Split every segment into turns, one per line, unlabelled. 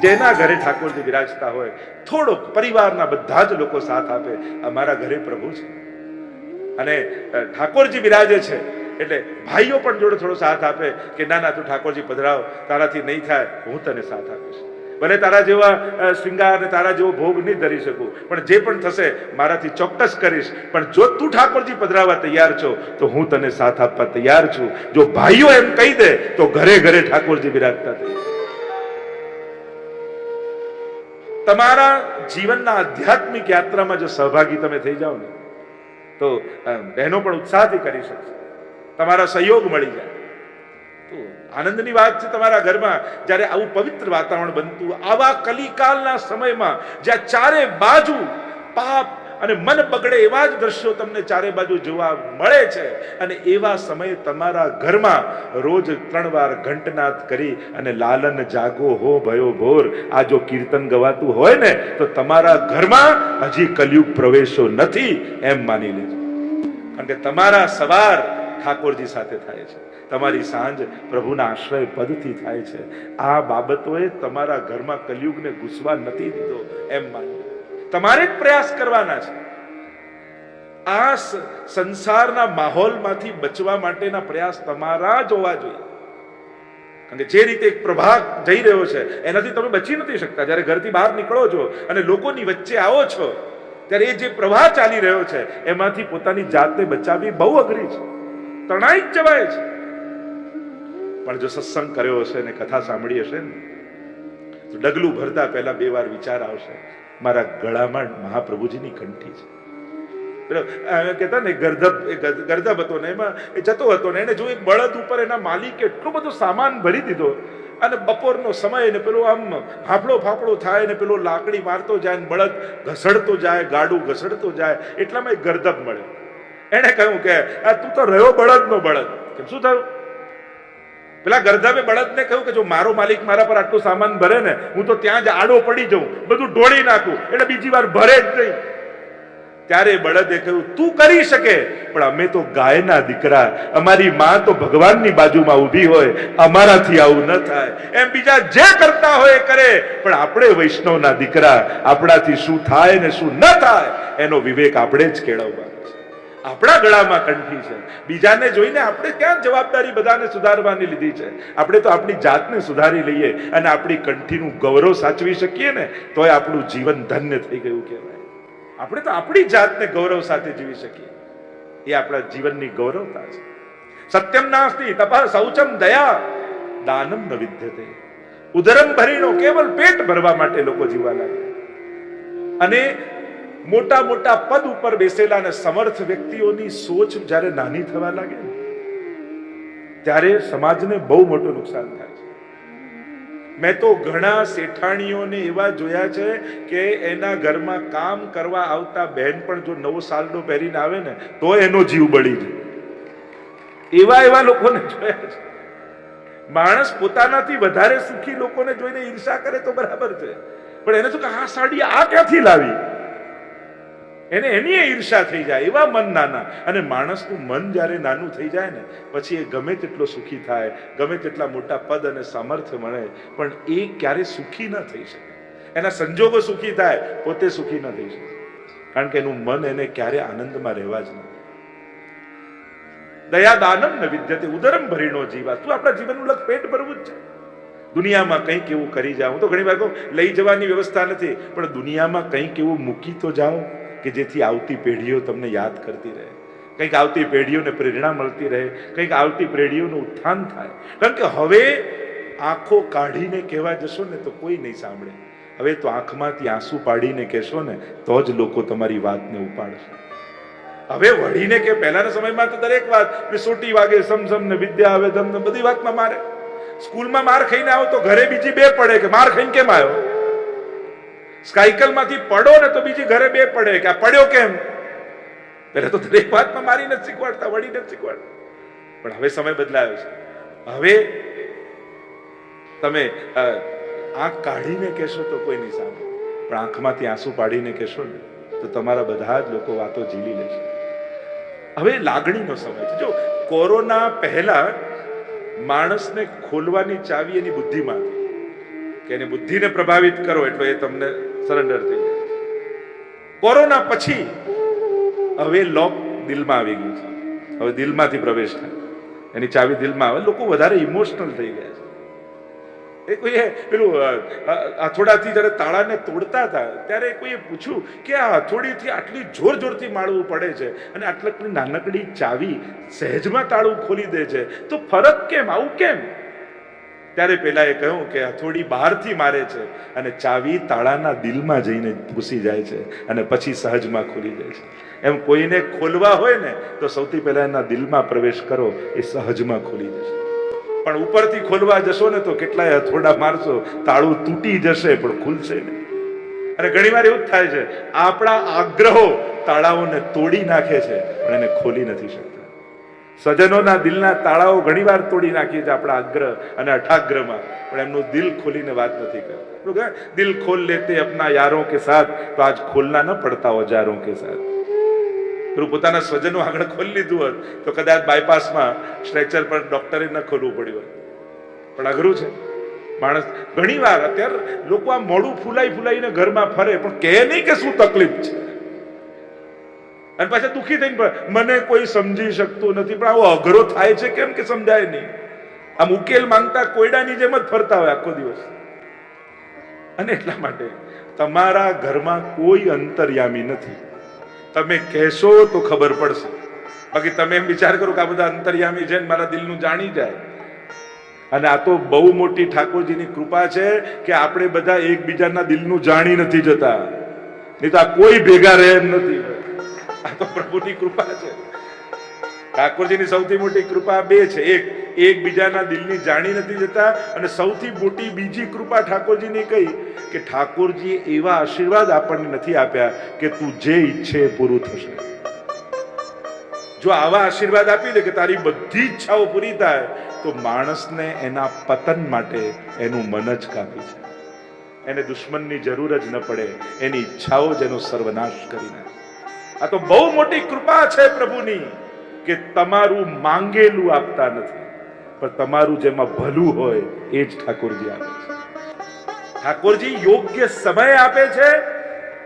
જેના ઘરે ઠાકોરજી બિરાજતા હોય, થોડોક પરિવારના બધા જ લોકો સાથ આપે, અમારા ઘરે પ્રભુ છે. અને ઠાકોરજી બિરાજે છે એટલે ભાઈઓ પણ જોડે થોડો સાથ આપે કે ના ના તું ઠાકોરજી પધરાવ, તારાથી નહીં થાય, હું તને સાથ આપીશ. ભલે તારા જેવા શૃંગાર ને તારા જેવો ભોગ નહીં ધરી શકું, પણ જે પણ થશે મારાથી ચોક્કસ કરીશ. પણ જો તું ઠાકોરજી પધરાવવા તૈયાર છો તો હું તને સાથ આપવા તૈયાર છું. જો ભાઈઓ એમ કહી દે તો ઘરે ઘરે ઠાકોરજી બિરાજતા થઈ. તમારા જીવનના આધ્યાત્મિક યાત્રામાં જો સહભાગી તમે થઈ જાઓ ને તો બહેનો પણ ઉત્સાહથી કરી શકશે, તમારા સહયોગ મળી જાય. તો આનંદની વાત છે તમારા ઘરમાં જ્યારે આવું પવિત્ર વાતાવરણ બનતું, આવા કલિકાલના સમયમાં જ્યાં ચારે બાજુ પાપ અને મન બગડે એવા જ દ્રશ્યો તમને ચારે બાજુ જોવા મળે છે, અને એવા સમયે તમારા ઘરમાં રોજ 3 વાર ઘંટનાદ કરી અને લાલન જાગો હો ભયો ભોર આ જો કીર્તન ગવાતું હોય ને તો તમારા ઘરમાં હજી કલયુગ પ્રવેશો નથી એમ માની લેજો. કારણ કે તમારા સવાર ઠાકોરજી સાથે થાય છે, તમારી સાંજ પ્રભુના આશ્રય પદથી થાય છે. આ બાબતોએ તમારા ઘરમાં કલયુગને ઘૂસવા નથી દીધો એમ માની. તમારે જ પ્રયાસ કરવાના છે. આ સંસારના માહોલમાંથી બચવા માટેના પ્રયાસ તમારા જ હોવા જોઈએ. કારણ કે જે રીતે એક પ્રવાહ જઈ રહ્યો છે એનાથી તમે બચી નથી શકતા. જ્યારે ઘરથી બહાર નીકળો છો અને લોકોની વચ્ચે આવો છો ત્યારે એ જે પ્રવાહ ચાલી રહ્યો છે એમાંથી પોતાની જાતને બચાવવી બહુ અઘરી છે, તણાઈ જ જવાય છે. પણ જો સત્સંગ કર્યો હશે ને કથા સાંભળી હશે ને તો ડગલું ભરતા પહેલા 2 વાર વિચાર આવશે, મારા ગળામાં મહાપ્રભુજીની કંઠી છે. કહેતા ને ગર્દબ હતો ને એમાં એ જતો હતો ને એને જો એક બળદ ઉપર એના માલિકે એટલો બધો સામાન ભરી દીધો અને બપોરનો સમય ને પેલો આમ ફાફડો થાય ને પેલો લાકડી મારતો જાય ને બળદ ઘસડતો જાય, ગાડું ઘસડતો જાય, એટલામાં એક ગર્દબ મળે. એને કહ્યું કે તું તો રહ્યો બળદનો બળદ. કે શું થયું? પેલા ગર્દબે બળદને કહ્યું કે જો મારો માલિક મારા પર આટલું સામાન ભરે ને હું તો ત્યાં જ આડો પડી જાઉં, બધું ઢોળી નાખું, એટલે બીજી વાર ભરે જ નહીં. ત્યારે બળદે કહ્યું તું કરી શકે, પણ અમે તો ગાયના દીકરા, અમારી માં તો ભગવાનની બાજુમાં ઊભી હોય, અમારાથી આવું ન થાય. એમ બીજા જે કરતા હોય એ કરે, પણ આપણે વૈષ્ણવના દીકરા, આપણાથી શું થાય ને શું ન થાય એનો વિવેક આપણે જ કેળવવાનો છે. આપણા ગળામાં કંઠી છે, બીજાને જોઈને આપણે ક્યાં જવાબદારી બધાને સુધારવાની લીધી છે. આપણે તો આપણી જાતને સુધારી લઈએ અને આપણી કંઠીનું ગૌરવ સાચવી શકીએ ને તોય આપણું જીવન ધન્ય થઈ ગયું કહેવાય. આપણે તો આપણી જાતને ગૌરવ સાથે જીવી શકીએ, એ આપણા જીવનની ગૌરવતા છે. સત્યમ નાસ્તિ તપઃ શૌચમ દયા દાનમ ન વિદ્યતે. ઉદરમ ભરીનો કેવલ પેટ ભરવા માટે લોકો જીવવા લાગે. અને મોટા મોટા પદ ઉપર બેસેલા અને સમર્થ વ્યક્તિઓની સોચ જ્યારે નાની થવા લાગે ત્યારે સમાજને બહુ મોટું નુકસાન થાય છે. મેં તો ઘણા શેઠાણીઓને એવા જોયા છે કે એના ઘરમાં કામ કરવા આવતા બહેન પણ જો નવો સાલનો પહેરીને આવે ને તો એનો જીવ બળી જાય. એવા લોકોને જોયા છે. માણસ પોતાનાથી વધારે સુખી લોકોને જોઈને ઈર્ષા કરે તો બરાબર છે, પણ એને શું કે આ સાડી આ ક્યાંથી લાવી, એને એની ઈર્ષા થઈ જાય. એવા મન નાના. અને માણસનું મન જ્યારે નાનું થઈ જાય ને પછી એ ગમે તેટલો સુખી થાય, ગમે તેટલા મોટા પદ અને સામર્થ્ય મળે, પણ એ ક્યારે સુખી ન થઈ શકે. એના સંજોગો સુખી થાય, પોતે સુખી ન થઈ શકે, કારણ કે એનું મન એને ક્યારે આનંદમાં રહેવા જ નથી. દયા દાનમ ન વિદ્યતે ઉદરમ ભરીનો જીવા. તું આપણા જીવનનું લગ પેટ ભરવું જ છે. દુનિયામાં કંઈક એવું કરી જાઓ. હું તો ઘણી વાર કહું લઈ જવાની વ્યવસ્થા નથી, પણ દુનિયામાં કંઈક એવું મૂકી તો જાઓ કે જેથી આવતી પેઢીઓ તમને યાદ કરતી રહે, કંઈક આવતી પેઢીઓને પ્રેરણા મળતી રહે, કંઈક આવતી પેઢીઓનું ઉત્થાન થાય. કારણ કે હવે આંખો કાઢીને કહેવા જશો ને તો કોઈ નહીં સાંભળે. હવે તો આંખમાંથી આંસુ પાડીને કહેશો ને તો જ લોકો તમારી વાતને ઉપાડશે. હવે વળીને કે પહેલાના સમયમાં તો દરેક વાત સોટી વાગે સમસમ ને વિદ્યા આવે ધમ ને બધી વાતમાં મારે. સ્કૂલમાં માર ખાઈને આવો તો ઘરે બીજી 2 પડે કે માર ખાઈને કેમ આવ્યો. સાયકલ માંથી પડો ને તો બીજી ઘરે 2 પડે કે આ પડ્યો કેમ. પહેલા તો દરેક વાતમાં મારીને જ શીખવાડતા, વળીને જ શીખવાડતા. પણ હવે સમય બદલાયો છે. હવે તમે આંખ કાઢીને કહેશો તો કોઈ નહીં સાંભળે, પણ આંખમાંથી આંસુ પાડીને કહેશો ને તો તમારા બધા જ લોકો વાતો ઝીલી લેશે. હવે લાગણીનો સમય છે. જો કોરોના પહેલા માણસને ખોલવાની ચાવી એની બુદ્ધિમાં હતી કે એની બુદ્ધિને પ્રભાવિત કરો એટલો એ તમને સરેન્ડર થઈ જાય. કોરોના પછી હવે લોક દિલમાં આવી ગયું છે. હવે દિલમાંથી પ્રવેશ થાય, એની ચાવી દિલમાં આવે. લોકો વધારે ઇમોશનલ થઈ ગયા છે. એ કોઈએ પેલું હથોડાથી જયારે તાળાને તોડતા હતા ત્યારે કોઈએ પૂછ્યું કે આ હથોડીથી આટલી જોર જોરથી માળવું પડે છે અને આટલી નાનકડી ચાવી સહેજમાં તાળું ખોલી દે છે, તો ફરક કેમ, આવું કેમ? ત્યારે પેલા એ કહ્યું કે હથોડી બહારથી મારે છે અને ચાવી તાળાના દિલમાં જઈને ઘૂસી જાય છે અને પછી સહજમાં ખુલી જાય છે. એમ કોઈને ખોલવા હોય ને તો સૌથી પહેલા એના દિલમાં પ્રવેશ કરો, એ સહજમાં ખુલી જશે. પણ ઉપરથી ખોલવા જશો ને તો કેટલાય હથોડા મારશો, તાળું તૂટી જશે પણ ખુલશે નહીં. અને ઘણી વાર એવું જ થાય છે, આપણા આગ્રહો તાળાઓને તોડી નાખે છે પણ એને ખોલી નથી શકતા. સ્વજનોના દિલના તાળાઓ ઘણી વાર તોડી નાખીએ છીએ આપણા આગ્રહ અને અઠાગ્રહમાં, પણ એમનું દિલ ખોલીને વાત નથી કરતા. દિલ ખોલ લેતે અપના યારોं के साथ तो आज खोलना न पड़ता औजारों के साथ. પોતાના સ્વજનો આગળ ખોલી લીધું હોત તો કદાચ બાયપાસમાં સ્ટ્રેચર પર ડોક્ટરે ન ખોલવું પડ્યું હોત. પણ અઘરું છે. માણસ ઘણી વાર અત્યારે લોકો આ મોઢું ફૂલાઈને ઘરમાં ફરે પણ કહે નહીં કે શું તકલીફ છે, અને પાછા દુઃખી થઈને મને કોઈ સમજી શકતું નથી. પણ આવો અઘરો થાય છે કેમ કે સમજાય નહીં. આમ ઉકેલ માંગતા કોયડાની જેમ જ ફરતા હોય આખો દિવસ. અને એટલા માટે તમારા ઘરમાં કોઈ અંતર્યામી નથી. તમે કહેશો તો ખબર પડશે. બાકી તમે એમ વિચાર કરો કે આ બધા અંતર્યામી છે મારા દિલનું જાણી જાય. અને આ તો બહુ મોટી ઠાકોરજીની કૃપા છે કે આપણે બધા એકબીજાના દિલનું જાણી નથી જતા, નહીં તો આ કોઈ ભેગા રહે એમ નથી. આ તો પ્રભુની કૃપા છે. ઠાકોરજીની સૌથી મોટી કૃપા બે છે. એકબીજાના દિલની જાણી નથી જતા, અને સૌથી મોટી બીજી કૃપા ઠાકોરજીની કઈ કે ઠાકોરજીએ એવા આશીર્વાદ આપણને નથી આપ્યા કે તું જે ઈચ્છે એ પૂરું થશે. જો આવા આશીર્વાદ આપી દે કે તારી બધી ઈચ્છાઓ પૂરી થાય તો માણસને એના પતન માટે એનું મન જ કાપી છે. એને દુશ્મનની જરૂર જ ન પડે, એની ઈચ્છાઓ જ એનો સર્વનાશ કરી નાખે. આ તો બહુ મોટી કૃપા છે પ્રભુની કે તમારું માંગેલું આપતા નથી, પણ તમારું જેમાં ભલું હોય એ જ ઠાકોરજી આપે છે. ઠાકોરજી યોગ્ય સમય આપે છે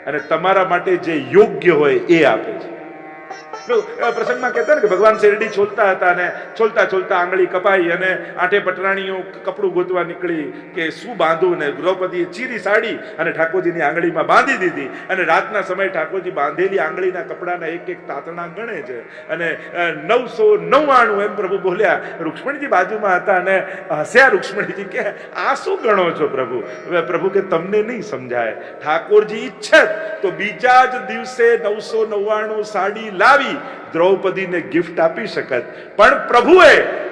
અને તમારા માટે જે યોગ્ય હોય એ આપે છે. પ્રસંગમાં કહેતા ને કે ભગવાન શેરડી છોલતા હતા અને છોલતા છોલતા આંગળી કપાઈ અને આઠે પટરાણીઓ કપડું ગોતવા નીકળી કે શું બાંધવું, ને દ્રૌપદીએ ચીરી સાડી અને ઠાકોરજીની આંગળીમાં બાંધી દીધી. અને રાતના સમયે ઠાકોરજી બાંધેલી આંગળીના કપડાના એક એક તાતણા ગણે છે અને 999 એમ પ્રભુ બોલ્યા. રૂક્ષ્મણીજી બાજુમાં હતા અને હસ્યા. રૂક્ષ્મણીજી કે આ શું ગણો છો પ્રભુ? પ્રભુ કે તમને નહીં સમજાય. ઠાકોરજી ઈચ્છત તો બીજા જ દિવસે 999 સાડી લાવી દ્રૌપદીને ગિફ્ટ આપી શકત. પણ પ્રભુએ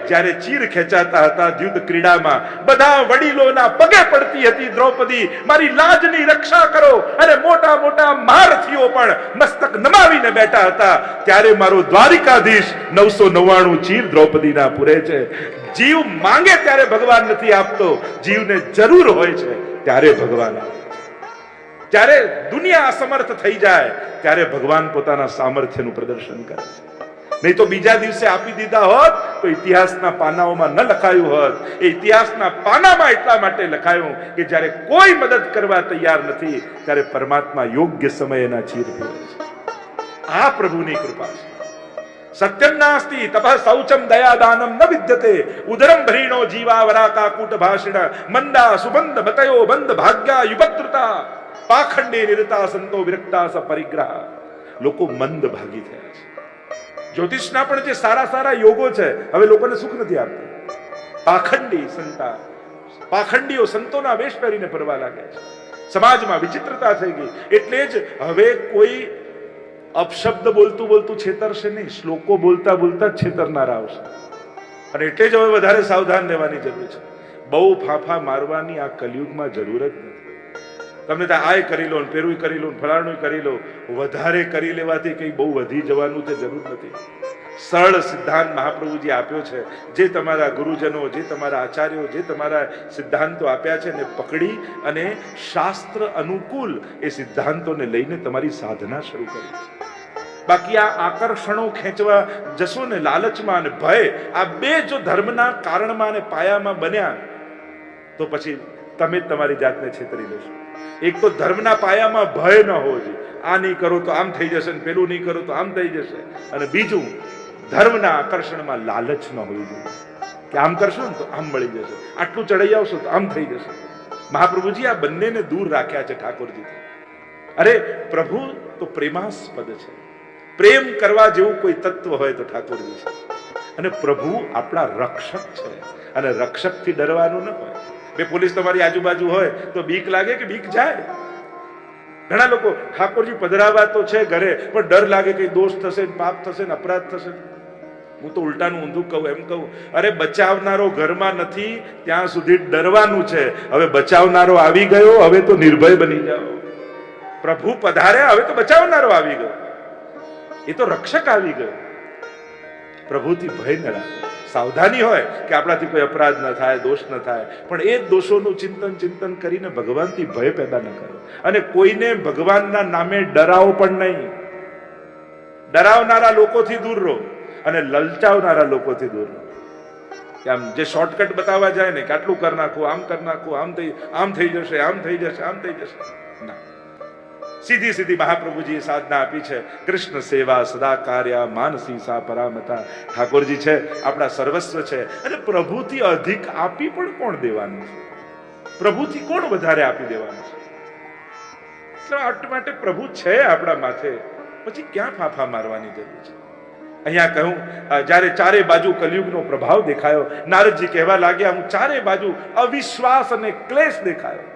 જ્યારે ચીર ખેંચાતા હતા યુદ્ધ ક્રીડામાં, બધા વડીલોના પગે પડતી હતી દ્રૌપદી, મારી લાજની રક્ષા કરો, અને મોટા મોટા મહારથીઓ પણ મસ્તક નમાવીને બેઠા હતા. ત્યારે મારો દ્વારિકાધીશ 999 ચીર દ્રૌપદીના પૂરે છે. જીવ માંગે ત્યારે ભગવાન નથી આપતો, જીવને જરૂર હોય છે ત્યારે ભગવાન આપે. જ્યારે દુનિયા અસમર્થ થઈ જાય ત્યારે ભગવાન પોતાના સામર્થ્યનું પ્રદર્શન કરે છે. નહીં તો બીજા દિવસે આપી દીધા હોત તો ઇતિહાસના પાનાઓમાં ન લખાયું હોત. એ ઇતિહાસના પાનામાં એટલા માટે લખાયું કે જ્યારે કોઈ મદદ કરવા તૈયાર નથી ત્યારે પરમાત્મા યોગ્ય સમયે એના ચીર ફેરવે છે. આ પ્રભુની કૃપા છે. સત્યમ નાસ્તિ તપઃ શૌચમ દયા દાનમ ન વિદ્યતે ઉદરમ ભરીણો જીવા વરાકા કૂટ ભાષિણ મંદા સુબંધ બતયો બંધ ભાગ્યા યુપત્રતા પાખંડી નિરતા સંતો વિરક્તા સ પરિગ્રહ. લોકો મંદ ભાગી થયા છે. જ્યોતિષના પણ જે સારા સારા યોગો છે હવે લોકોને સુખ નથી આપતા. પાખંડીઓ સંતોના વેશ પહેરીને ફરવા લાગ્યા છે. સમાજમાં વિચિત્રતા થઈ ગઈ. એટલે જ હવે કોઈ અપશબ્દ બોલતું બોલતું છેતરશે નહીં, શ્લોકો બોલતા બોલતા જ છેતરનારા આવશે. અને એટલે જ હવે વધારે સાવધાન રહેવાની જરૂર છે. બહુ ફાંફા મારવાની આ કલયુગમાં જરૂર જ નથી. તમને ત્યાં આય કરી લો, પેરું કરી લો, ફલાણું કરી લો. વધારે કરી લેવાથી કઈ બહુ વધી જવાનું તે જરૂર નથી. સરળ સિદ્ધાંત મહાપ્રભુજી આપ્યો છે. જે તમારા ગુરુજનો, જે તમારા આચાર્યો, જે તમારા સિદ્ધાંતો આપ્યા છે એને પકડી અને શાસ્ત્ર અનુકૂળ એ સિદ્ધાંતોને લઈને તમારી સાધના શરૂ કરી. બાકી આ આકર્ષણો ખેંચવા જશો ને, લાલચમાં અને ભય, આ બે જો ધર્મના કારણમાં અને પાયામાં બન્યા તો પછી તમે જ તમારી જાતને છેતરી લેશો. એક તો ધર્મના પાયામાં ભય ન હોવો જોઈએ. આ નહીં કરો તો આમ થઈ જશે, પેલું નહીં કરો તો આમ થઈ જશે. અને બીજું, ધર્મના આકર્ષણમાં લાલચ ન હોવી જોઈએ કે આમ કરશો ને તો આમ મળી જશે, આટલું ચડાઈ આવશો તો આમ થઈ જશે. મહાપ્રભુજી આ બંનેને દૂર રાખ્યા છે ઠાકોરજીથી. અરે પ્રભુ તો પ્રેમાસ્પદ છે. પ્રેમ કરવા જેવું કોઈ તત્વ હોય તો ઠાકોરજી છે. અને પ્રભુ આપણા રક્ષક છે. અને રક્ષકથી ડરવાનું ન હોય. બે પોલીસ તમારી આજુબાજુ હોય તો બીક લાગે કે બીક જાય? ઘણા લોકો ઠાકોરજી પધરાવા તો છે ઘરે, પણ ડર લાગે કે દોષ થશે, પાપ થશે, અપરાધ થશે. હું તો ઉલટાનું ઊંધું કહું, એમ કહું, અરે બચાવનારો ઘરમાં નથી ત્યાં સુધી ડરવાનું છે. હવે બચાવનારો આવી ગયો, હવે તો નિર્ભય બની જાઓ. પ્રભુ પધાર્યા, હવે તો બચાવનારો આવી ગયો, એ તો રક્ષક આવી ગયો. પ્રભુથી ભય ન રાખો. સાવધાની હોય કે આપણાથી કોઈ અપરાધ ન થાય, દોષ ન થાય, પણ એ જ દોષોનું ચિંતન કરીને ભગવાનથી ભય પેદા ન કરો. અને કોઈને ભગવાનના નામે ડરાવો પણ નહીં. ડરાવનારા લોકોથી દૂર રહો અને લલચાવનારા લોકોથી દૂર રહો. કે આમ જે શોર્ટકટ બતાવવા જાય ને કે આટલું કરી નાખો, આમ કરી નાખો, આમ થઈ જશે, આમ થઈ જશે, આમ થઈ જશે, ના. સીધી સીધી મહાપ્રભુજીએ સાધના આપી છે. કૃષ્ણ સેવા સદા કાર્ય માનસી સા પરામતા. ઠાકોરજી છે આપણા સર્વસ્વ છે. અને પ્રભુથી અધિક આપી પણ કોણ દેવાનું છે? પ્રભુથી કોણ વધારે આપી દેવાનું છે? એટલે માટે પ્રભુ છે આપણા માથે, પછી ક્યાં ફાફા મારવાની જરૂર છે? અહીંયા કહું, જ્યારે ચારે બાજુ કલયુગનો પ્રભાવ દેખાયો, નારદજી કહેવા લાગ્યા, હું ચારે બાજુ અવિશ્વાસ અને ક્લેશ દેખાયો.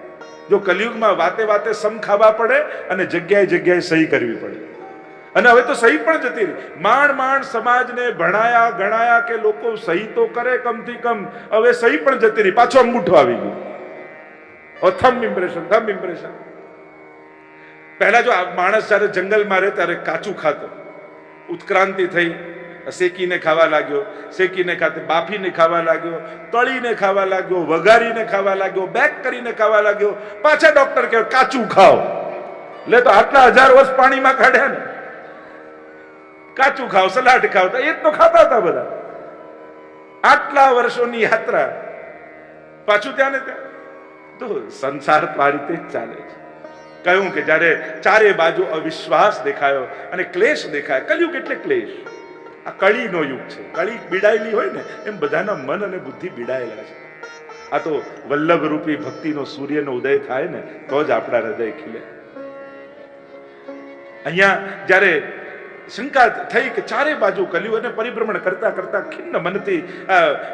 જો કલયુગમાં વાતે વાતે સમ ખાવા પડે અને જગ્યાએ જગ્યાએ સહી કરવી પડે. અને હવે તો સહી પણ જતી રહી. માંડ સમાજને ભણાયા ગણાયા કે લોકો સહી તો કરે કમથી કમ, હવે સહી પણ જતી રહી. પાછો અંગૂઠો આવી ગયો. Thumb impression. પહેલા જો માણસ જયારે જંગલમાં રહે ત્યારે કાચું ખાતો, ઉત્ક્રાંતિ થઈ, શેકીને ખાવા લાગ્યો, શેકીને ખાતે બાફીને ખાવા લાગ્યો, તળીને ખાવા લાગ્યો, વઘારીને ખાવા લાગ્યો, બેક કરીને ખાવા લાગ્યો. પાછા ડોક્ટર કહે કાચું ખાઓ. લે તો આટલા 1000 વર્ષ પાણીમાં કાઢ્યા ને. કાચું ખાઓ, સલાડ ખાઓ, તો એ જ તો ખાતા હતા બધા. આટલા વર્ષોની યાત્રા, પાછું ત્યાં ને ત્યાં. તો સંસાર તો આ રીતે જ ચાલે છે. કહ્યું કે જ્યારે ચારે બાજુ અવિશ્વાસ દેખાયો અને ક્લેશ દેખાય. કલયુગ એટલે ક્લેશ. આ કળીનો યુગ છે. કળી બીડાયેલી હોય ને એમ બધાના મન અને બુદ્ધિ બીડાયેલા છે. આ તો વલ્લભ રૂપી ભક્તિનો સૂર્યનો ઉદય થાય ને તો જ આપણા હૃદય ખીલે. અહીંયા જ્યારે શંકા થઈ કે ચારે બાજુ કલયુગ, અને પરિભ્રમણ કરતા કરતા ખિન્ન મનથી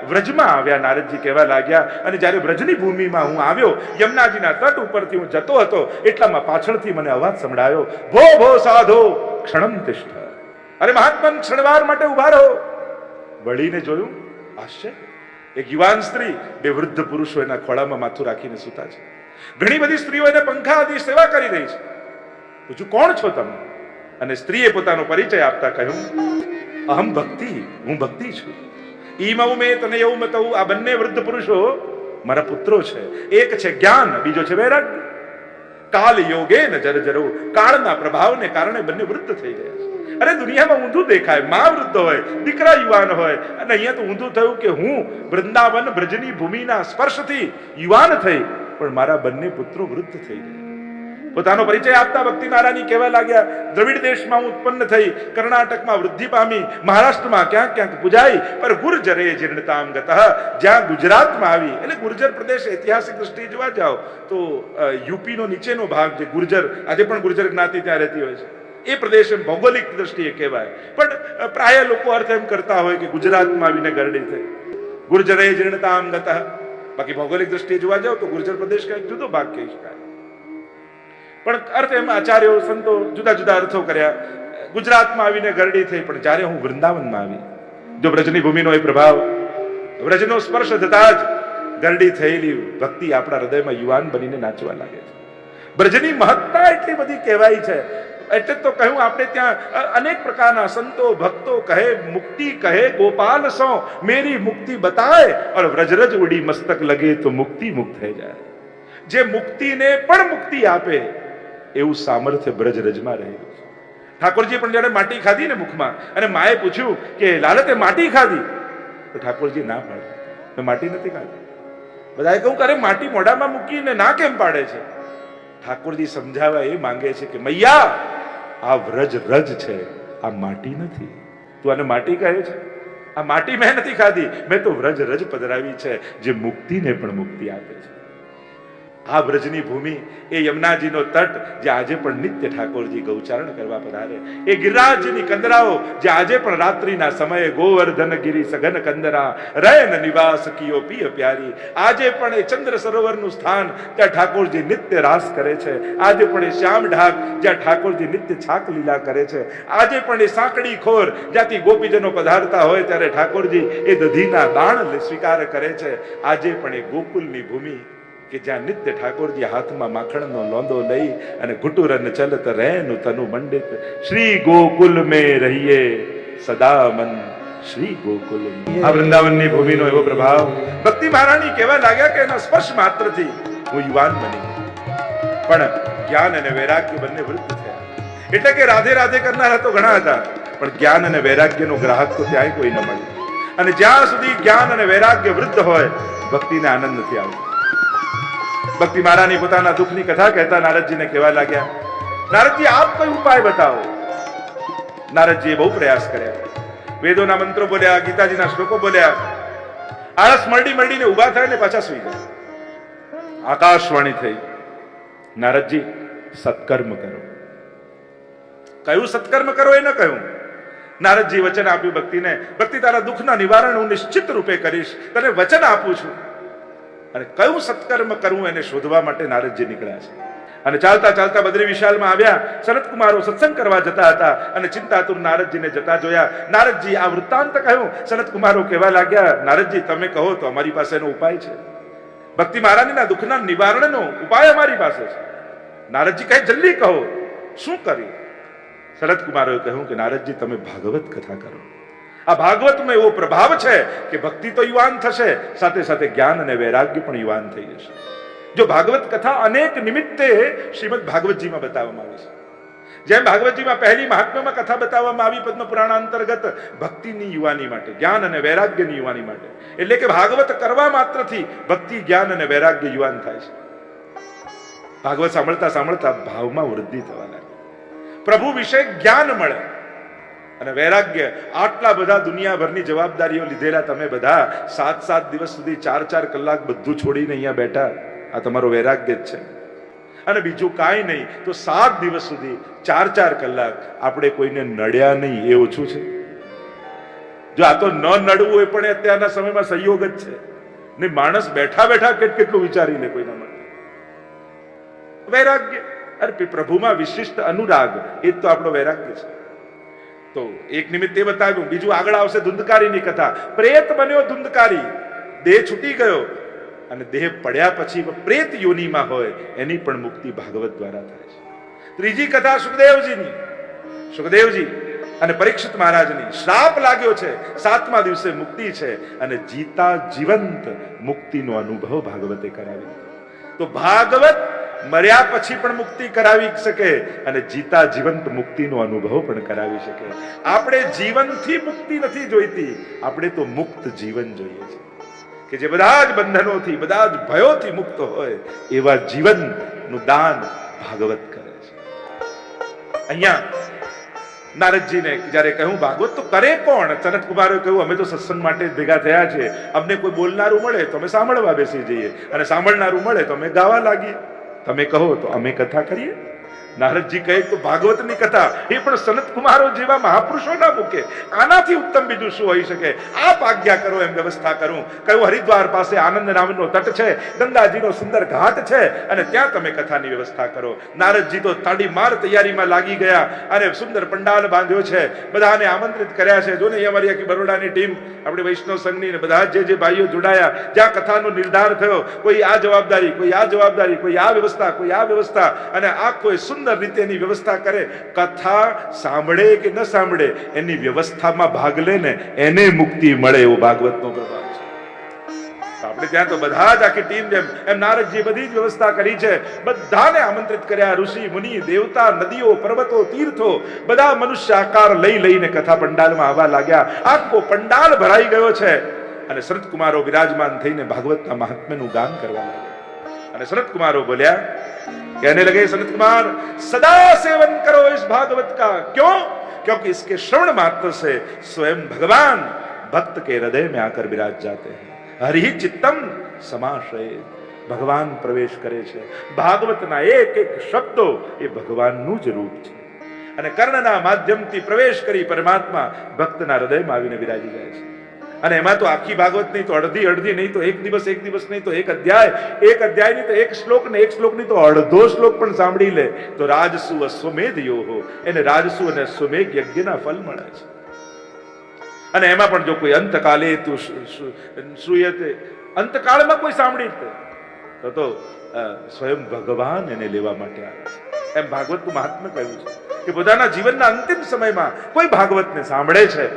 વ્રજમાં આવ્યા. નારદજી કહેવા લાગ્યા, અને જ્યારે વ્રજની ભૂમિમાં હું આવ્યો, યમુનાજીના તટ ઉપરથી હું જતો હતો, એટલામાં પાછળથી મને અવાજ સંભળાયો, ભો ભો સાધો ક્ષણમ તિષ્ઠ. અરે મહાત્મન, ક્ષણવાર માટે ઉભા રહો. વળીને જોયું, આશ્ચર્ય, એક યુવાન સ્ત્રી, બે વૃદ્ધ પુરુષો એના ખોળામાં માથું રાખીને સૂતા છે. ઘણી બધી સ્ત્રીઓ એને પંખા આદિ સેવા કરી રહી છે. પૂછું, કોણ છો તમે? અને સ્ત્રીએ પોતાનો પરિચય આપતા કહ્યું, અહમ ભક્તિ, હું ભક્તિ છું. ઈમઉ મે તને એવું મતવું. આ બંને વૃદ્ધ પુરુષો મારા પુત્રો છે. એક છે જ્ઞાન, બીજો છે વૈરાગ્ય. કાલ યોગે ન જરજરો. કાળના પ્રભાવને કારણે બંને વૃદ્ધ થઈ ગયા છે. અરે દુનિયામાં ઊંધું દેખાય, માં વૃદ્ધ હોય, દીકરા યુવાન હોય, અને અહીંયા તો ઊંધું થયું કે હું વૃંદાવન બ્રજની ભૂમિના સ્પર્શથી યુવાન થઈ, પણ મારા બંને પુત્રો વૃદ્ધ થઈ ગયા. પોતાનો પરિચય આપતા ભક્તિ મહારાની કહેવા લાગ્યા, દ્રવિડ દેશમાં હું ઉત્પન્ન થઈ, કર્ણાટકમાં વૃદ્ધિ પામી, મહારાષ્ટ્રમાં ક્યાંક ક્યાંક પૂજાઈ, પર ગુર્જરે જીર્ણતામ ગતઃ. જ્યાં ગુજરાતમાં આવી, એટલે ગુર્જર પ્રદેશ ઐતિહાસિક દ્રષ્ટિએ જોવા જાઓ તો યુપીનો નીચેનો ભાગ, જે ગુર્જર, આજે પણ ગુર્જર જ્ઞાતિ ત્યાં રહેતી હોય છે, એ પ્રદેશ એમ ભૌગોલિક દ્રષ્ટિએ કહેવાય. પણ પ્રાય લોકો અર્થ એમ કરતા હોય કે ગુજરાતમાં આવીને ગરડી થઈ. ગુર્જરે જીર્ણતામ ગતઃ. બાકી ભૌગોલિક દ્રષ્ટિએ જોવા જાઓ તો ગુર્જર પ્રદેશ કંઈક જુદો ભાગ કહી શકાય. પણ અર્થ એમ આચાર્યો સંતો જુદા જુદા અર્થો કર્યા. ગુજરાતમાં આવીને ગરડી થઈ, પણ જ્યારે હું વૃંદાવનમાં આવી, જો બ્રજની ભૂમિનો એ પ્રભાવ, વ્રજનો સ્પર્શ થતા જ ગરડી થયેલી ભક્તિ આપણા હૃદયમાં યુવાન બનીને નાચવા લાગે છે. બ્રજની મહત્તા એટલી બધી કહેવાય છે. એટલે તો કહ્યું, આપણે ત્યાં અનેક પ્રકારના સંતો ભક્તો કહે, મુક્તિ કહે ગોપાલ સો મેરી મુક્તિ બતાય, और વ્રજરજ ઉડી મસ્તક લગે તો મુક્તિ મુક્ત થઈ જાય. જે મુક્તિને પણ મુક્તિ આપે એવું સામર્થ્ય બ્રજરજમાં રહેલું છે. ઠાકોરજી પણ જયારે માટી ખાધી ને મુખમાં, અને માએ પૂછ્યું કે લાલતે માટી ખાધી, તો ઠાકોરજી ના પાડી, મેં માટી નથી ખાધી. બધાએ કહું કે અરે માટી મોઢામાં મૂકીને ના કેમ પાડે છે? ઠાકોરજી સમજાવવા એ માંગે છે કે મૈયા, આ વ્રજ રજ છે, આ માટી નથી. તું આને માટી કહે છે? આ માટી મેં નથી ખાધી, મેં તો વ્રજ રજ પધરાવી છે, જે મુક્તિને પણ મુક્તિ આપે છે. આ વ્રજની ભૂમિ, એ યમુનાજીનો તટ, જે આજે પણ નિત્ય ઠાકોરજી ગૌચારણ કરવા પધારે, એ ગિરિરાજની કંદરાઓ, જે આજે પણ રાત્રિના સમયે ગોવર્ધન ગિરી સઘન કંદરા રૈન નિવાસ કિયો પિય પ્યારી, આજે પણ એ ચંદ્ર સરોવરનું સ્થાન, ત્યાં ઠાકોરજી નિત્ય રાસ કરે છે. આજે પણ એ શ્યામ ઢાક, જ્યાં ઠાકોરજી નિત્ય છાક લીલા કરે છે. આજે પણ એ સાંકડી ખોર, જ્યાંથી ગોપીજનો પધારતા હોય ત્યારે ઠાકોરજી એ દધીના દાણ સ્વીકાર કરે છે. આજે પણ એ ગોકુલની ભૂમિ, કે જ્યાં નિત્ય ઠાકોરજી હાથમાં માખણનો લોંદો લઈ અને ઘુટુરન ચલત રહેનું તનુ મંડિત, શ્રી ગોકુલ મેં રહીએ સદા મન શ્રી ગોકુલ. આ વૃંદાવનની ભૂમિનો એવો પ્રભાવ. ભક્તિ મહારાણી કહેવા લાગ્યા કે એના સ્પર્શ માત્રથી હું યુવાન બની, પણ જ્ઞાન અને વૈરાગ્ય બંને વૃદ્ધ થયા. એટલે કે રાધે રાધે કરનારા તો ઘણા હતા, પણ જ્ઞાન અને વૈરાગ્યનો ગ્રાહક તો ત્યાંય કોઈ ન મળ્યો. અને જ્યાં સુધી જ્ઞાન અને વૈરાગ્ય વૃદ્ધ હોય, ભક્તિને આનંદ નથી આવતો. ભક્તિ મહારાણી પોતાના દુઃખની કથા કહેતા નારદજીને કહેવા લાગ્યા, નારદજી આપ કોઈ ઉપાય બતાવો. નારદજીએ બહુ પ્રયાસ કર્યા, વેદોના મંત્રો બોલ્યા, ગીતાજીના શ્લોકો બોલ્યા. આળસ મરડી મરડીને ઉભા થાય ને પાછા સુઈ ગયા. આકાશવાણી થઈ, નારદજી સત્કર્મ કરો. કયું સત્કર્મ કરો એ ન કહ્યું. નારદજી વચન આપ્યું ભક્તિને, ભક્તિ તારા દુઃખના નિવારણ હું નિશ્ચિત રૂપે કરીશ, તને વચન આપું છું. અને કયું સત્કર્મ કરવું એને શોધવા માટે નારદજી નીકળ્યા છે. અને ચાલતા ચાલતા બદ્રી વિશાલમાં આવ્યા. સનત કુમારો સત્સંગ કરવા જતા હતા અને ચિંતાતુર નારદજીને જતા જોયા. નારદજી આ વૃત્તાંત કહ્યું. સનત કુમારો કહેવા લાગ્યા, નારદજી તમે કહો તો અમારી પાસે એનો ઉપાય છે. ભક્તિ મહારાણીના દુઃખના નિવારણનો ઉપાય અમારી પાસે છે. નારદજી કહે જલ્દી કહો, શું કર્યું? સનત કુમારોએ કહ્યું કે નારદજી તમે ભાગવત કથા કરો. આ ભાગવતમાં એવો પ્રભાવ છે કે ભક્તિ તો યુવાન થશે, સાથે સાથે જ્ઞાન અને વૈરાગ્ય પણ યુવાન થઈ જશે. જો ભાગવત કથા અનેક નિમિત્તે શ્રીમદ ભાગવતજીમાં બતાવવામાં આવી છે. જેમ ભાગવતજીમાં પહેલી મહાત્મ્યમાં કથા બતાવવામાં આવી પદ્મ પુરાણ અંતર્ગત ભક્તિની યુવાની માટે, જ્ઞાન અને વૈરાગ્યની યુવાની માટે. એટલે કે ભાગવત કરવા માત્રથી ભક્તિ, જ્ઞાન અને વૈરાગ્ય યુવાન થાય છે. ભાગવત સાંભળતા સાંભળતા ભાવમાં વૃદ્ધિ થવા લાગે, પ્રભુ વિશે જ્ઞાન મળે અને વૈરાગ્ય. આટલા બધા દુનિયાભરની જવાબદારીઓ લીધેલા તમે બધા 7-7 દિવસ સુધી 4-4 કલાક બધું છોડીને અહીંયા બેઠા, આ તમારો વૈરાગ્ય જ છે. અને બીજું કાંઈ નહીં તો 7 દિવસ સુધી 4-4 કલાક આપણે કોઈને નડ્યા નહીં, એ ઓછું છે. જો આ તો ન નડવું હોય પણ અત્યારના સમયમાં સંયોગ જ છે ને. માણસ બેઠા બેઠા કેટલું વિચારી લે કોઈના માટે. વૈરાગ્ય, અરે પ્રભુમાં વિશિષ્ટ અનુરાગ, એ જ તો આપણો વૈરાગ્ય છે. તો એક નિમિત્ત એ બતાવ્યું. બીજું આગળ આવશે ધુંધકારીની કથા. પ્રેત બન્યો ધુંધકારી, દેહ છૂટી ગયો અને દેહ પડ્યા પછી પ્રેત યોનિમાં હોય, એની પણ મુક્તિ ભાગવત દ્વારા થાય છે. ત્રીજી કથા સુખદેવજીની. સુખદેવજી અને પરીક્ષિત મહારાજની શ્રાપ લાગ્યો છે, 7મા દિવસે મુક્તિ છે અને જીતા જીવંત મુક્તિનો અનુભવ ભાગવતે કરાવી. તો ભાગવત મર્યા પછી પણ મુક્તિ કરાવી શકે અને જીતા જીવંત મુક્તિનો અનુભવ પણ કરાવી શકે. આપણે જીવનથી મુક્તિ નથી જોઈતી, આપણે તો મુક્ત જીવન જોઈએ છે, કે જે બધા જ બંધનોથી, બધા જ ભયોથી મુક્ત હોય એવા જીવનનું દાન ભાગવત કરે છે. અહીંયા નારદજીને જયારે કહ્યું ભાગવત તો કરે કોણ? સનત કુમારોએ કહ્યું અમે તો સત્સંગ માટે ભેગા થયા છે, અમને કોઈ બોલનારું મળે તો અમે સાંભળવા બેસી જઈએ, અને સાંભળનારું મળે તો અમે ગાવા લાગીએ. તમે કહો તો અમે કથા કરીએ. નારદજી કહે તો ભાગવતની કથા એ પણ સનત કુમારો જેવા મહાપુરુષો ના મૂકે. આનાથી ઉત્તમ બીજું શું હોઈ શકે? આપ આજ્ઞા કરો એમ વ્યવસ્થા કરું. કયું હરિદ્વાર પાસે આનંદ નામનો તટ છે, ગંગાજીનો સુંદર ઘાટ છે, અને ત્યાં તમે કથાની વ્યવસ્થા કરો. નારદજી તો તાડીમાર તૈયારીમાં લાગી ગયા અને સુંદર પંડાલ બાંધ્યો છે, બધાને આમંત્રિત કર્યા છે. જો ને અમારી આખી બરોડાની ટીમ, આપણી વૈષ્ણવ સંઘની ને બધા જે ભાઈઓ જોડાયા, જ્યાં કથાનો નિર્ધાર થયો, કોઈ આ જવાબદારી, કોઈ આ જવાબદારી, કોઈ આ વ્યવસ્થા, કોઈ આ વ્યવસ્થા, અને આખો સુંદર રીતે એની વ્યવસ્થા કરે. કથા સાંભળે કે ન સાંભળે, એની વ્યવસ્થામાં ભાગ લે ને એને મુક્તિ મળે, એવો ભાગવતનો પ્રભાવ છે. આપણે ત્યાં તો બધા જ આખી ટીમ જેમ એમ નારદજી બધી જ વ્યવસ્થા કરી છે. બધાને આમંત્રિત કર્યા. ઋષિ મુનિ દેવતા, નદીઓ, પર્વતો, તીર્થો, બધા મનુષ્ય આકાર લઈને કથા પંડાલમાં આવવા લાગ્યા. આખો પંડાલ ભરાઈ ગયો છે અને સનત કુમારો વિરાજમાન થઈને ભાગવતના મહાત્મ્યનું ગાન કરવા લાગ્યા. અને સનત કુમારો બોલ્યા, कहने लगे सनत कुमार सदा सेवन करो इस भागवत का. क्यों? क्योंकि इसके श्रवण मात्र से स्वयं भगवान भक्त के हृदय में आकर विराज जाते हैं. हरि चित्तम समाश्रय. ભગવાન પ્રવેશ કરે છે. ભાગવતના એક એક શબ્દો એ ભગવાનનું જ રૂપ છે અને કર્ણના માધ્યમથી પ્રવેશ કરી પરમાત્મા ભક્તના હૃદયમાં આવીને વિરાજી જાય છે. અને એમાં તો આખી ભાગવત નહીં તો અડધી નહીં તો એક દિવસ નહીં તો એક અધ્યાય નહીં તો એક શ્લોક ની તો અડધો શ્લોક પણ સાંભળી લે તો રાજસુ અશ્વમેધ યોહો, એને રાજસુ અને અશ્વમેઘ યજ્ઞના ફલ મળે છે. અને એમાં પણ જો કોઈ અંતકાલે તું શ્રૂયતે, અંતકાળમાં કોઈ સાંભળી તો સ્વયં ભગવાન એને લેવા માટે આવે છે. એમ ભાગવતનું મહાત્મ્ય કહ્યું છે કે પોતાના જીવનના અંતિમ સમયમાં કોઈ ભાગવતને સાંભળે છે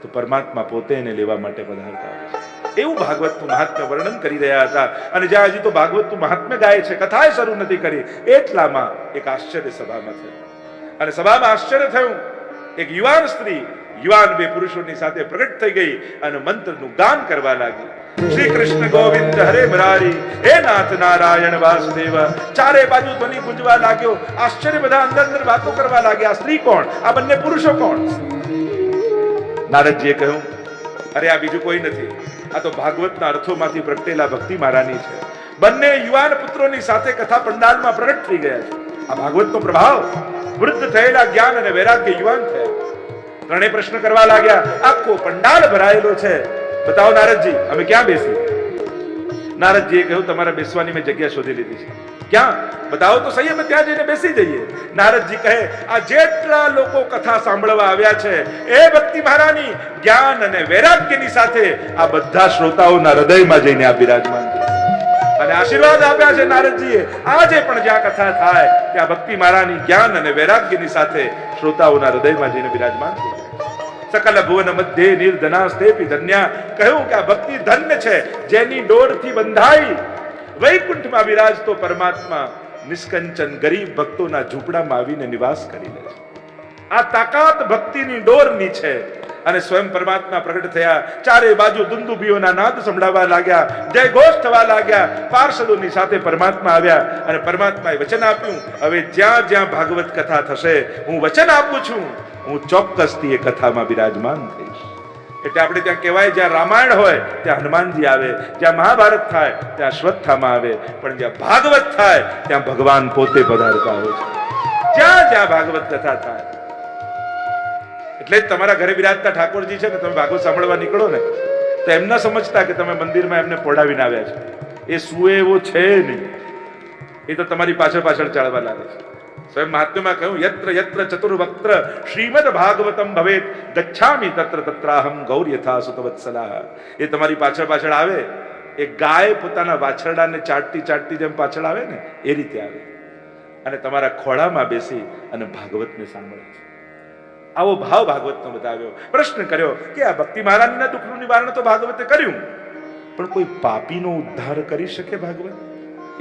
તો પરમાત્મા પોતે એને લેવા માટે પધારતા હોય છે. એવું ભાગવતનું મહાત્મ્ય વર્ણન કરી રહ્યા હતા. અને જ્યાં હજી તો ભાગવતનું મહાત્મ્ય ગાય છે, કથાએ શરૂ નથી કરી, એટલામાં એક આશ્ચર્ય સભામાં થયું. અને સભામાં આશ્ચર્ય થયું. એક યુવાન સ્ત્રી યુવાન બે પુરુષોની સાથે પ્રગટ થઈ ગઈ અને મંત્રનું ગાન કરવા લાગી. શ્રી કૃષ્ણ ગોવિંદ હરે મુરારી, હે નાથ નારાયણ વાસુદેવ. ચારે બાજુ ધ્વનિ ગુંજવા લાગ્યો. આશ્ચર્ય, બધા અંદર વાતો કરવા લાગ્યા. આ સ્ત્રી કોણ? આ બંને પુરુષો કોણ? નારદજીએ કહ્યું, અરે આ બીજું કોઈ નથી, આ તો ભાગવતના અર્થોમાંથી પ્રગટેલા ભક્તિ મહારાની છે. બંને યુવાન પુત્રોની સાથે કથા પંડાલમાં પ્રગટ થઈ ગયા છે. આ ભાગવતનો પ્રભાવ. વૃદ્ધ થયેલા જ્ઞાન અને વૈરાગ્ય યુવાન થયા. ત્રણે પ્રશ્ન કરવા લાગ્યા. આખો પંડાલ ભરાયેલો છે, બતાવો નારદજી, અમે ક્યાં બેસી? નારદજીએ કહ્યું, તમારા બેસવાની મેં જગ્યા શોધી લીધી છે. ક્યાં? બતાવો તો સહી, અમે ત્યાં જઈને બેસી જઈએ. નારદજી કહે, આ જેટલા લોકો કથા સાંભળવા આવ્યા છે એ ભક્તિ મહારાની જ્ઞાન અને વૈરાગ્યની સાથે આ બધા શ્રોતાઓના હૃદયમાં જઈને આ બિરાજમાન થયા અને આશીર્વાદ આપ્યા છે નારદજીએ. આજે પણ જ્યાં કથા થાય ત્યાં ભક્તિ મહારાની જ્ઞાન અને વૈરાગ્યની સાથે શ્રોતાઓના હૃદયમાં જઈને બિરાજમાન થઈ જાય. સકલ ભુવન મધ્યે નિર્ધનાસ્તેપી ધન્યા. કહ્યું કે આ ભક્તિ ધન્ય છે જેની ડોરથી બંધાઈ વૈકુંઠમાં વિરાજતો પરમાત્મા નિષ્કંચન ગરીબ ભક્તોના ઝૂંપડામાં આવીને નિવાસ કરી લે છે. આ તાકાત ભક્તિની ડોરની છે. અને સ્વયં પરમાત્મા પ્રગટ થયા. ચારે બાજુ દુંદુભીઓના નાદ સંભળાવા લાગ્યા, જય ઘોષ થવા લાગ્યા. પાર્ષદોની સાથે પરમાત્મા આવ્યા અને પરમાત્માએ વચન આપ્યું, હવે જ્યાં જ્યાં ભાગવત કથા થશે હું વચન આપું છું, હું ચોક્કસથી એ કથામાં બિરાજમાન થઈશ. એટલે આપણે ત્યાં કહેવાય, જ્યાં રામાયણ હોય ત્યાં હનુમાનજી આવે, જ્યાં મહાભારત થાય ત્યાં અશ્વત્થામા આવે, પણ જ્યાં ભાગવત થાય ત્યાં ભગવાન પોતે પધારતા હોય છે. જ્યાં જ્યાં ભાગવત કથા થાય. એટલે જ તમારા ઘરે બિરાજતા ઠાકોરજી છે ને, તમે ભાગવત સાંભળવા નીકળો ને તો એમ ના સમજતા કે તમે મંદિરમાં એમને પોઢાવીને આવ્યા છો. એ સુએ એવો છે નહીં, એ તો તમારી પાછળ પાછળ ચાલવા લાગે છે. સ્વયં મહાત્મ્યમાં કહ્યું, યત્ર યત્ર ચતુર્વક્ત્ર શ્રીમદ ભાગવતમ ભવેત ગચ્છામિ તત્ર તત્રાહમ ગૌર યથા સુતવત્સલા. એ તમારી પાછળ પાછળ આવે. એ ગાય પોતાના વાછરડાને ચાટતી ચાટતી જેમ પાછળ આવે ને એ રીતે આવે અને તમારા ખોળામાં બેસી અને ભાગવતને સાંભળે છે. આવો ભાવ ભાગવતનો બતાવ્યો. પ્રશ્ન કર્યો કે આ ભક્તિ મહારાજના દુઃખનું નિવારણ તો ભાગવતે કર્યું, પણ કોઈ પાપીનો ઉદ્ધાર કરી શકે ભાગવત?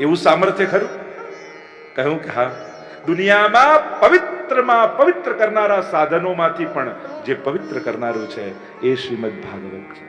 એવું સામર્થ્ય ખરું? કહ્યું કે હા, દુનિયામાં પવિત્ર કરનારા સાધનોમાંથી પણ જે પવિત્ર કરનારું છે એ શ્રીમદ ભાગવત છે.